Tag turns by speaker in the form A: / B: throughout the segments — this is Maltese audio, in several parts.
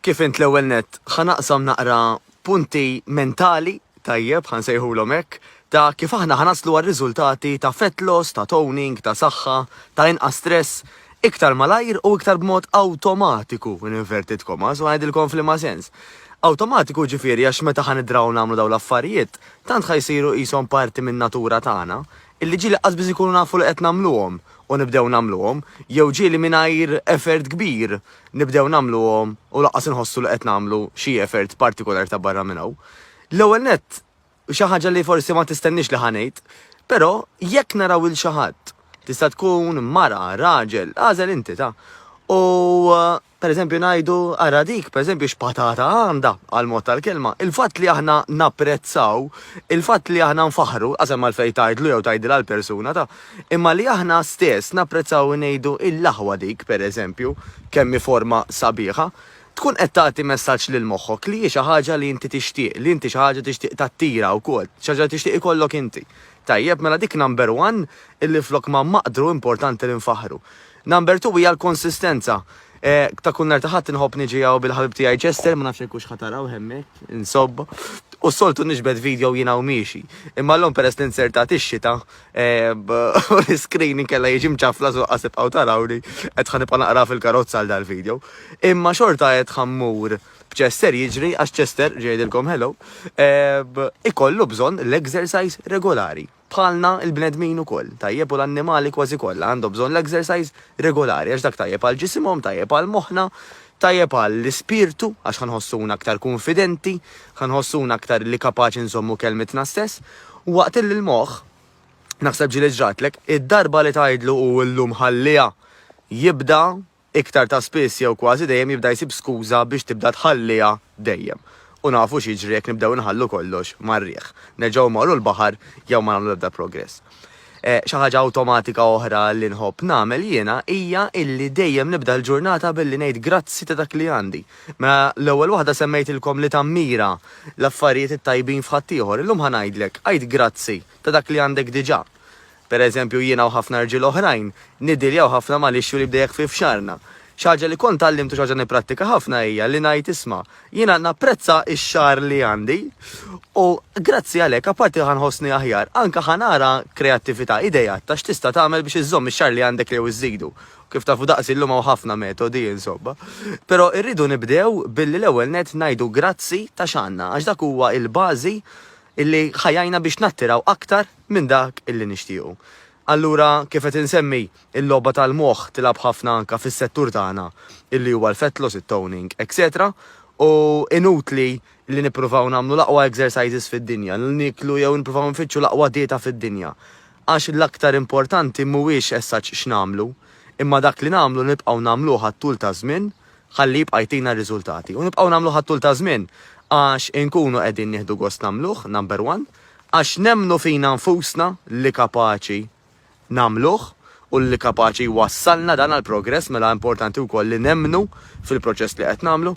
A: kif int l-ewwel nett ħanaqsam naqra punti mentali tajjeb ħansejħulhom hekk ta' kif aħna ħanaslu għar-riżultati ta' fat loss, ta' toning, ta' saħħa, ta' inqas stress, iktar malajr u iktar b'mod awtomatiku in inverted commas u ngħidilkom fl-ma sens. Awtomatiku ġifieri għax meta ħanidraw nagħmlu dawn l-affarijiet, tant ħajsiru qishom parti min-natura tagħna, illi ġieli qasbiż ikunu nafu li qed nagħmluhom u nibdew nagħmluhom, jew ġieli mingħajr effort kbir nibdew nagħmluhom u laqqas inħossu li qed nagħmlu xi effort partikolari ta' barra minn hawn. L-ewwel nett xi ħaġa li forsi ma tistennix li ħanejt, però jekk naraw il xi ħadd tista' tkun mara, raġel, għażel inti ta' u pereżempju ngħidu ara dik pereżempju x'patata għandha għal-mod tal-kelma, il-fatt li aħna napprezzaw, il-fatt li aħna nfaħru qasam għalfejn tgħidlu jew tgħidilha l-persuna ta' imma li aħna stess napprezzaw ngħidu il-laħwa dik pereżempju kemm forma sabiħa, tkun qed tagħti messaġġ lil moħħok li hi xi ħaġa li inti tixtieq, li inti xi ħaġa tixtieq tattira wkoll, xi ħaġa tixtieq ikollok inti. Tajjeb mela dik number one illi flok ma maqdru importanti li nfaħru. Number two hija l-konsistenza. Ta' kun nartaħat nħobb niġi għaw bil-ħabib tiegħi Chester, ma nafx kux ħataraw hemmhekk, insobba. U soltu nixbed video jiena u miexi. Imma l-lum peress l-insertat ix-xita, u l-screening kella jiġi mċafla su qasib għaw tarawni, qed ħanibqa' naqra fil-karozza għal dal-video. Imma xorta qed ħammur b'Chester jiġri, għax Chester ġejdilkom hello, ikollu bżonn l-exercise regolari. Bħalna il-bnedmin ukoll, tajjeb u l-annimali kważi kollha għandhom bżonn l-exercise regolari għax dak tajjeb għal ġisimhom, tajjeb għal moħħna, tajjeb għal l-ispirtu għax ħanħossuna aktar konfidenti, ħanħossuna aktar li kapaċi nżommu kelmitna stess, u waqt li l-moħħ naħseb ġieli ġratlek, id-darba li tgħidlu u llum ħallija jibda iktar ta' spiss jew kważi dejjem jibda jsib skuża biex tibda tħallija dejjem. U nafu x'jiġri jekk nibdew nħallu kollox mar-rieħ. Nerġgħu marru l-baħar jew ma nagħmlu ebda progress. Xi ħaġa awtomatika oħra li nħobb nagħmel jiena hija illi dejjem nibda l-ġurnata billi ngħid grazzi ta' dak li għandi. Mela l-ewwel waħda semmejtilkom li tammira l-affarijiet it-tajbin f'ħadd ieħor, illum ħanajdlek għid grazzi ta' dak li għandek diġà. Pereżempju jiena u ħafna rġiel oħrajn niddiljaw ħafna mal-ixxu li bdejjek fi f'xarna. Xaġa li kont tallimtu xaġa niprattika ħafna hija li ngħid isma' jiena napprezza x-xahar li għandi u grazzi għalhekk apparti ħanħossni aħjar anke ħanara kreattività idejat ta' x'tista' tagħmel biex iżżomm ix-xahar li għandek jew iżidu. Kif tafu daqs illum hawn ħafna metodi insomma. Però rridu nibdew billi l-ewwel net ngħidu grazzi ta' x'għandna għax dak huwa l-bażi illi ħajjajna biex nattiraw aktar minn dak illi nixtiequ. Allura kif qed insemmi il-logħba tal-moħħ tilab ħafna anke fis-settur tagħna illi huwa l-fat loss, it-toning, etc. U inutli li nippruvaw nagħmlu l-aqwa exercises fid-dinja, li niklu jew nippruvaw nfittxu l-aqwa dieta fid-dinja. Għax l-aktar importanti mhuwiex essaċ x'namlu, imma dak li nagħmlu nibqgħu nagħmluh għat-tul ta' żmien ħalli jibqa' jtina r-riżultati. U nibqgħu nagħmluh għat-tul ta' żmien għax inkunu qegħdin nieħdu gost nagħmluh, number one, għax nemmnu fina nfusna li kapaċi namluħ u li kapaċi wassalna dan għal progress mela importanti wkoll li nemmnu fil-proċess li qed nagħmlu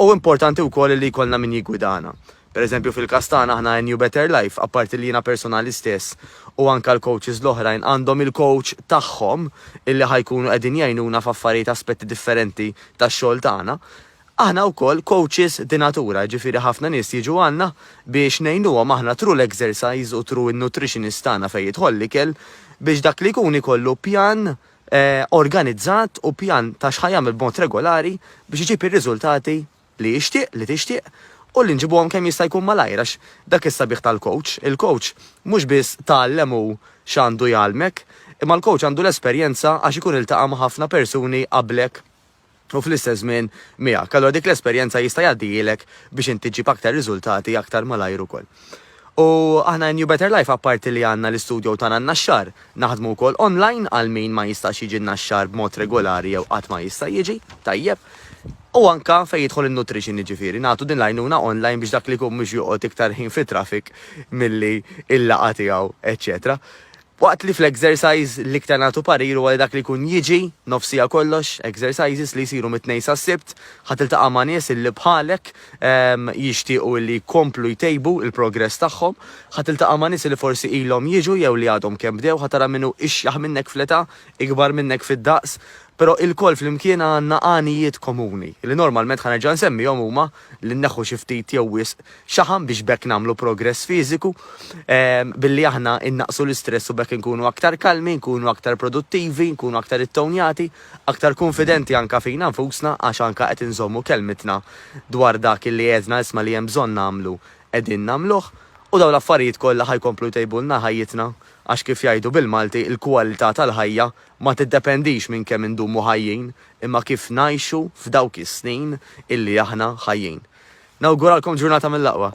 A: u importanti wkoll li jkollna min jigwidana. Pereżempju fil-kastana aħna New Better Life apparti li jiena personali stess u anke l-coaches l-oħrajn għandhom il-coach tagħhom illi ħajkunu qegħdin jgħinuna f'affarijiet aspetti differenti tax-xogħol tagħna. Aħna wkoll coaches di natura, ġifieri ħafna nies jiġu għandna biex ngħinuhom aħna tru l-exercise u tru n-nutritionist tagħna fejn jidħol l-ikel biex dak li jkun ikollu pjan organizzat u pjan ta' x'ħajjagħmel b'mod regolari biex iġib ir-riżultati li jixtieq, li tixtieq u li nġibuhom kemm jista' jkun malajr għax dak is-sabiħ tal-coach. Il-coach mhux biss tgħallemu x'għandu jgħallmek, imma l-coach għandu l-esperjenza għax ikun iltaqa' ma' ħafna persuni qablek u fl-istess żmien miegħek. Allura dik l-esperjenza jista' jgħaddilek biex inti ġib aktar riżultati aktar malajr ukoll. U aħna New Better Life apparti li għandna l-istudio tagħna n-naxxar, naħdmu wkoll online għal min ma jistax jiġi n-naxxar b'mod regolari jew qatt ma jista' jiġi, tajjeb. U anka fejn jidħol in-nutrition jiġifieri nagħtu din l-għajnuna online biex dak li jkun mhux joqgħod iktar ħin fit-traffic milli il-laqgħa tiegħu, etc. Waqt li fl-exercise li ktar nagħtu parir huwa dak li jkun jiġi nofsija kollox, exercises li jsiru mit-tnejn sas-sibt, ħatiltaqa' ma' nies illi bħalek jixtiequ li jkomplu jtejbu il-progress tagħhom, ħatiltaqa' ma' nies li forsi ilhom jiġu jew li għadhom kemm bdew ħatara minnu ixjaħ minnek fl-età, ikbar minnek fid-daqs, Pero il-koll fl-imkien għandna għanijiet komuni, li normalment ħanerġa' nsemmihom huma li nneħħu xi ftit jew wisq xaħam biex bekk nagħmlu progress fiżiku, billi aħna innaqsu l-istress u bekk nkunu aktar kalmi, nkunu aktar produttivi, nkunu aktar ittonjati, aktar konfidenti anka fina nfusna għax anka qed inżommu kelmitna dwar dak li għedna isma' li hemm bżonn nagħmlu qegħdin nagħmluh, u dawn l-affarijiet kollha ħajkomplu jtejbulna ħajjitna għax kif jgħidu bil-Malti il-kwalità tal-ħajja ma tiddependix minn kemm indumu ħajjin imma kif ngħixu f'dawk is-snin illi aħna ħajjin. Nawguralkom ġurnata mill-aqwa.